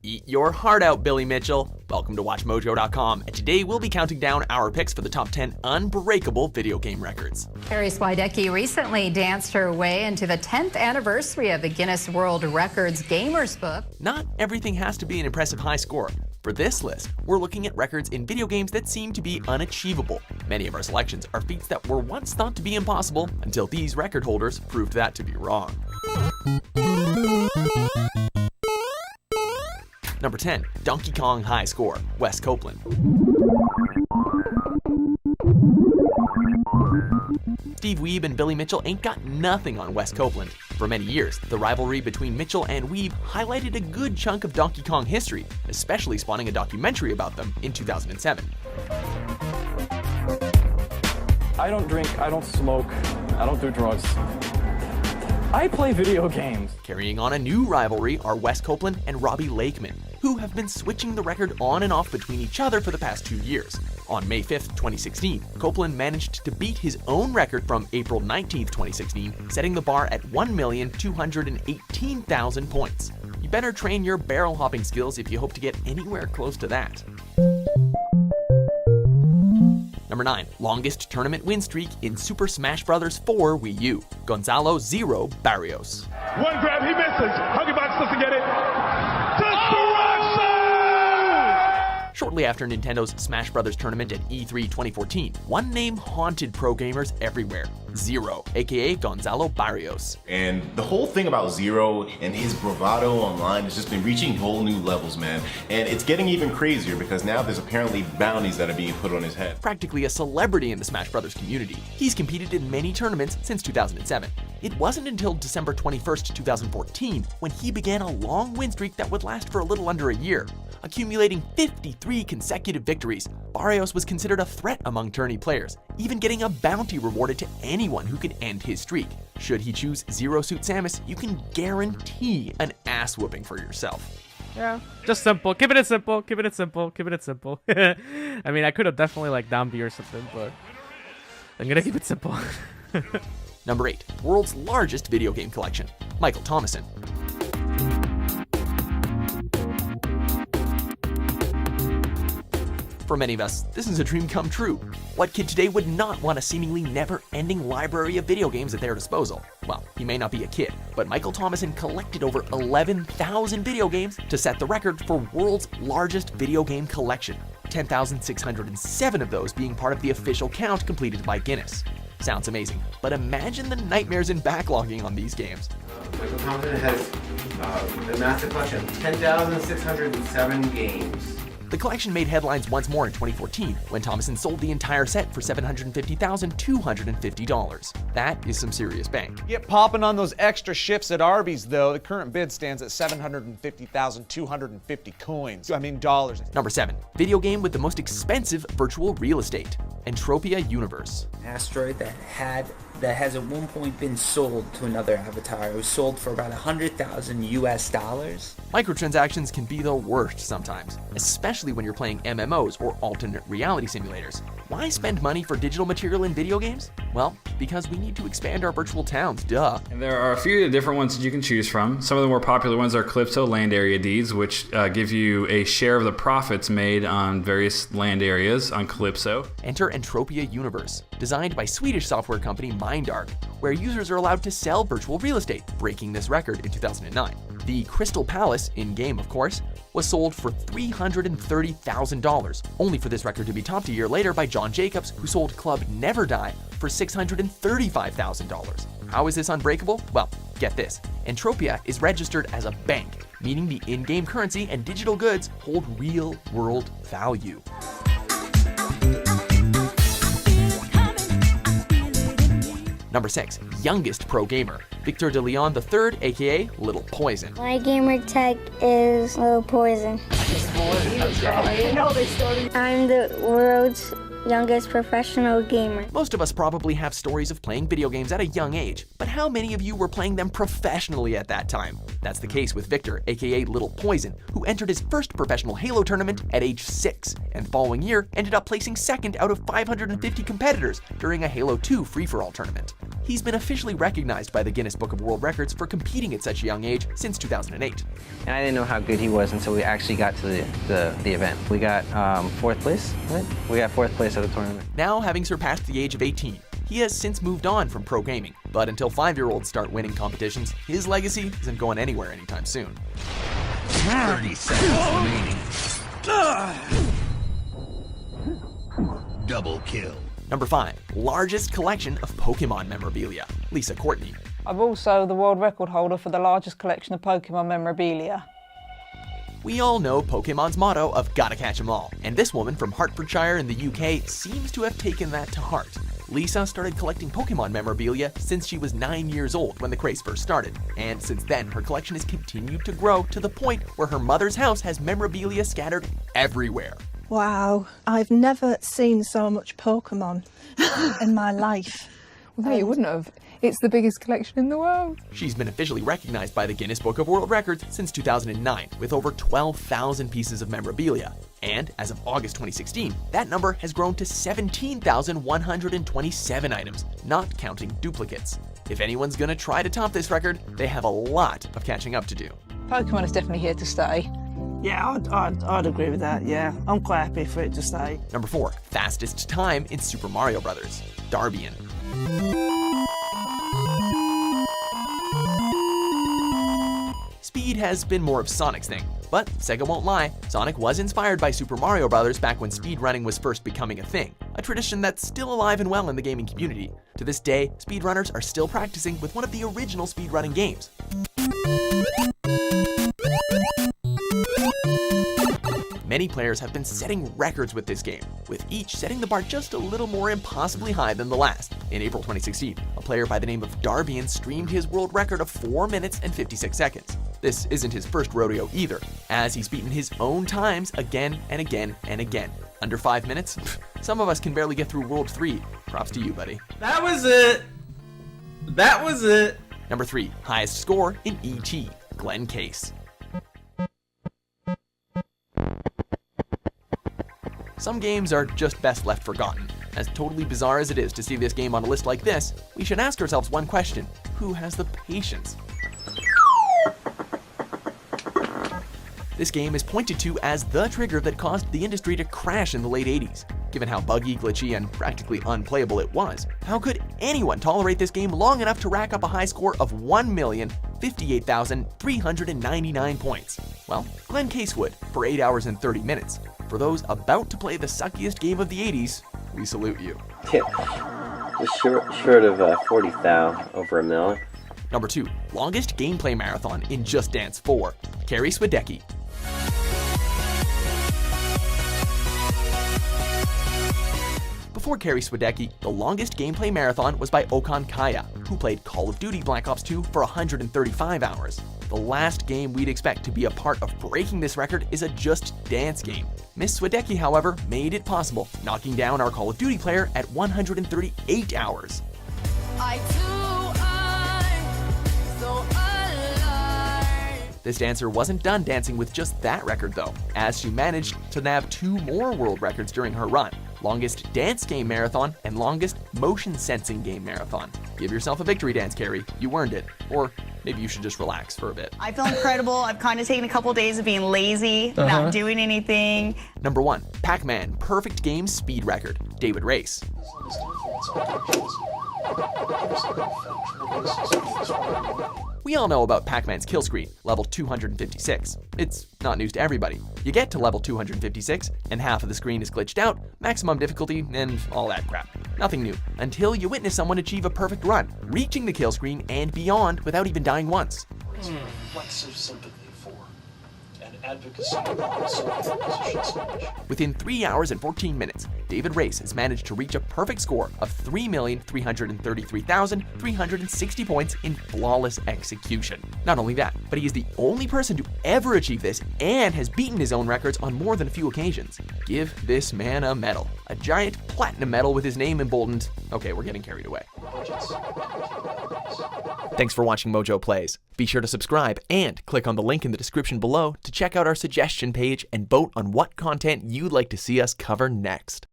Eat your heart out, Billy Mitchell. Welcome to WatchMojo.com, and today we'll be counting down our picks for the top 10 unbreakable video game records. Carrie Swidecki recently danced her way into the 10th anniversary of the Guinness World Records Gamers Book. Not everything has to be an impressive high score. For this list, we're looking at records in video games that seem to be unachievable. Many of our selections are feats that were once thought to be impossible until these record holders proved that to be wrong. Number 10, Donkey Kong High Score, Wes Copeland. Steve Wiebe and Billy Mitchell ain't got nothing on Wes Copeland. For many years, the rivalry between Mitchell and Wiebe highlighted a good chunk of Donkey Kong history, especially spawning a documentary about them in 2007. I don't drink, I don't smoke, I don't do drugs. I play video games. Carrying on a new rivalry are Wes Copeland and Robbie Lakeman, who have been switching the record on and off between each other for the past 2 years. On May 5th, 2016, Copeland managed to beat his own record from April 19th, 2016, setting the bar at 1,218,000 points. You better train your barrel hopping skills if you hope to get anywhere close to that. Number 9, longest tournament win streak in Super Smash Bros. 4 Wii U, Gonzalo Zero Barrios. One grab, he misses. Huggybox doesn't get it. Shortly after Nintendo's Smash Bros. Tournament at E3 2014, one name haunted pro gamers everywhere: Zero, aka Gonzalo Barrios. And the whole thing about Zero and his bravado online has just been reaching whole new levels, man. And it's getting even crazier because now there's apparently bounties that are being put on his head. Practically a celebrity in the Smash Bros. Community, he's competed in many tournaments since 2007. It wasn't until December 21st, 2014, when he began a long win streak that would last for a little under a year. Accumulating 53 consecutive victories, Barrios was considered a threat among tourney players, even getting a bounty rewarded to anyone who could end his streak. Should he choose Zero Suit Samus, you can guarantee an ass whooping for yourself. Yeah, just simple. Keep it simple. Keep it simple. Keep it simple. I mean, I could have definitely like down B or something, but I'm gonna keep it simple. Number 8, world's largest video game collection, Michael Thomasson. For many of us, this is a dream come true. What kid today would not want a seemingly never-ending library of video games at their disposal? Well, he may not be a kid, but Michael Thomasson collected over 11,000 video games to set the record for world's largest video game collection, 10,607 of those being part of the official count completed by Guinness. Sounds amazing, but imagine the nightmares in backlogging on these games. Michael Thomasson has a massive collection, 10,607 games. The collection made headlines once more in 2014 when Thomasson sold the entire set for $750,250. That is some serious bank. Get popping on those extra shifts at Arby's though. The current bid stands at $750,250 dollars. Number 7, video game with the most expensive virtual real estate, Entropia Universe. An asteroid that has at one point been sold to another avatar. It was sold for about $100,000 US. Microtransactions can be the worst sometimes, especially when you're playing MMOs or alternate reality simulators. Why spend money for digital material in video games? Well, because we need to expand our virtual towns, duh. And there are a few different ones that you can choose from. Some of the more popular ones are Calypso land area deeds, which give you a share of the profits made on various land areas on Calypso. Enter Entropia Universe, designed by Swedish software company Mindark, where users are allowed to sell virtual real estate, breaking this record in 2009. The Crystal Palace, in-game of course, was sold for $330,000, only for this record to be topped a year later by John Jacobs, who sold Club Never Die for $635,000. How is this unbreakable? Well, get this. Entropia is registered as a bank, meaning the in-game currency and digital goods hold real-world value. Number 6, youngest pro gamer, Victor de Leon III, aka Little Poison. My gamer tag is Little Poison. I'm the world's youngest professional gamer. Most of us probably have stories of playing video games at a young age, but how many of you were playing them professionally at that time? That's the case with Victor, aka Little Poison, who entered his first professional Halo tournament at age 6, and the following year ended up placing second out of 550 competitors during a Halo 2 free-for-all tournament. He's been officially recognized by the Guinness Book of World Records for competing at such a young age since 2008. And I didn't know how good he was until we actually got to the event. We got 4th place, right? We got 4th place at the tournament. Now, having surpassed the age of 18, he has since moved on from pro gaming. But until 5-year-olds start winning competitions, his legacy isn't going anywhere anytime soon. 30 seconds remaining. Double kill. Number 5. Largest collection of Pokemon memorabilia. Lisa Courtney. I'm also the world record holder for the largest collection of Pokemon memorabilia. We all know Pokemon's motto of gotta catch 'em all, and this woman from Hertfordshire in the UK seems to have taken that to heart. Lisa started collecting Pokemon memorabilia since she was 9 years old when the craze first started, and since then her collection has continued to grow to the point where her mother's house has memorabilia scattered everywhere. Wow, I've never seen so much Pokemon in my life. Well, no, you wouldn't have. It's the biggest collection in the world. She's been officially recognized by the Guinness Book of World Records since 2009 with over 12,000 pieces of memorabilia. And as of August 2016, that number has grown to 17,127 items, not counting duplicates. If anyone's gonna try to top this record, they have a lot of catching up to do. Pokemon is definitely here to stay. Yeah, I'd agree with that, yeah. I'm quite happy for it to stay. Number 4. Fastest time in Super Mario Bros. Darbian. Speed has been more of Sonic's thing, but Sega won't lie, Sonic was inspired by Super Mario Bros. Back when speedrunning was first becoming a thing, a tradition that's still alive and well in the gaming community. To this day, speedrunners are still practicing with one of the original speedrunning games. Many players have been setting records with this game, with each setting the bar just a little more impossibly high than the last. In April 2016, a player by the name of Darbian streamed his world record of 4 minutes and 56 seconds. This isn't his first rodeo either, as he's beaten his own times again and again and again. Under 5 minutes? Some of us can barely get through World 3. Props to you, buddy. That was it! That was it! Number 3, highest score in E.T., Glenn Case. Some games are just best left forgotten. As totally bizarre as it is to see this game on a list like this, we should ask ourselves one question: who has the patience? This game is pointed to as the trigger that caused the industry to crash in the late 80s. Given how buggy, glitchy, and practically unplayable it was, how could anyone tolerate this game long enough to rack up a high score of 1,058,399 points? Well, Glenn Case would, for 8 hours and 30 minutes. For those about to play the suckiest game of the 80s, we salute you. Tip. Just short of 40,000, over $1 million. Number 2, longest gameplay marathon in Just Dance 4, Carrie Swidecki. Before Carrie Swidecki, the longest gameplay marathon was by Okan Kaya, who played Call of Duty Black Ops 2 for 135 hours. The last game we'd expect to be a part of breaking this record is a Just Dance game. Miss Swidecki, however, made it possible, knocking down our Call of Duty player at 138 hours. This dancer wasn't done dancing with just that record though, as she managed to nab 2 more world records during her run: longest dance game marathon and longest motion sensing game marathon. Give yourself a victory dance, Carrie. You earned it. Or maybe you should just relax for a bit. I feel incredible. I've kind of taken a couple days of being lazy, not doing anything. Number 1, Pac-Man perfect game speed record, David Race. We all know about Pac-Man's kill screen, level 256. It's not news to everybody. You get to level 256, and half of the screen is glitched out, maximum difficulty, and all that crap. Nothing new, until you witness someone achieve a perfect run, reaching the kill screen and beyond without even dying once. Reflexive sympathy for and advocacy position. Within 3 hours and 14 minutes, David Race has managed to reach a perfect score of 3,333,360 points in flawless execution. Not only that, but he is the only person to ever achieve this and has beaten his own records on more than a few occasions. Give this man a medal. A giant platinum medal with his name emboldened. Okay, we're getting carried away. Thanks for watching Mojo Plays. Be sure to subscribe and click on the link in the description below to check out our suggestion page and vote on what content you'd like to see us cover next.